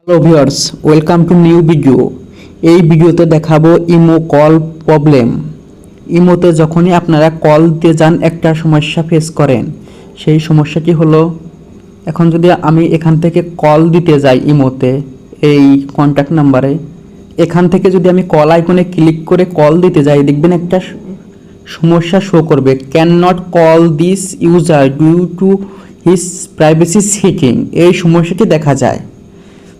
Hello viewers, welcome to new video. এই ভিডিওতে দেখাবো ইমো কল প্রবলেম। ইমোতে যখনই আপনারা কল দিতে যান একটা সমস্যা ফেস করেন। সেই সমস্যাটি হলো, এখন যদি আমি এখান থেকে কল দিতে যাই ইমোতে, এই কন্ট্যাক্ট নাম্বারে, এখান থেকে যদি আমি কল আইকনে ক্লিক করে কল দিতে যাই, দেখবেন একটা সমস্যা শো করবে, can not call this user due to his privacy setting. এই সমস্যাটি দেখা যায়।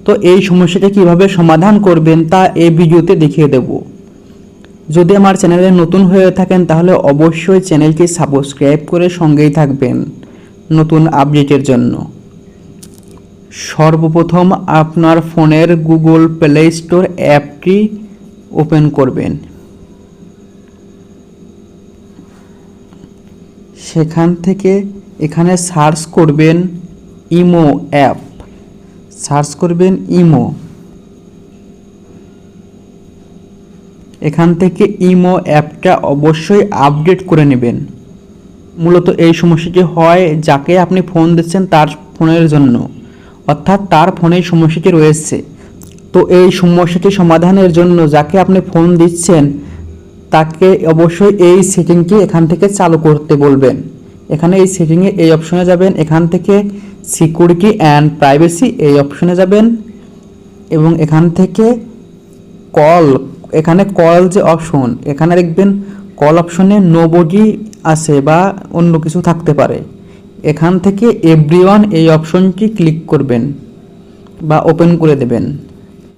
তো এই সমস্যাটা কিভাবে সমাধান করবেন তা এই ভিডিওতে দেখিয়ে দেব। যদি আমার চ্যানেলে নতুন হয়ে থাকেন তাহলে অবশ্যই চ্যানেলটি সাবস্ক্রাইব করে সঙ্গেই থাকবেন নতুন আপডেটের জন্য। সর্বপ্রথম আপনার ফোনের গুগল প্লে স্টোর অ্যাপটি ওপেন করবেন। সেখান থেকে এখানে সার্চ করবেন ইমো অ্যাপ, সার্চ করবেন ইমো। এখান থেকে ইমো অ্যাপটা অবশ্যই আপডেট করে নেবেন। মূলত এই সমস্যাটি হয় যাকে আপনি ফোন দিচ্ছেন তার ফোনের জন্য, অর্থাৎ তার ফোনে সমস্যাটি রয়েছে। তো এই সমস্যাটি সমাধানের জন্য যাকে আপনি ফোন দিচ্ছেন তাকে অবশ্যই এই সেটিংটি এখান থেকে চালু করতে বলবেন। এখানে এই সেটিংয়ে এই অপশনে যাবেন, এখান থেকে সিকিউরিটি অ্যান্ড প্রাইভেসি এই অপশনে যাবেন এবং এখান থেকে কল, এখানে কল যে অপশন, এখানে দেখবেন কল অপশনে নোবডি আছে বা অন্য কিছু থাকতে পারে। এখান থেকে এভরিওয়ান এই অপশনটি ক্লিক করবেন বা ওপেন করে দেবেন।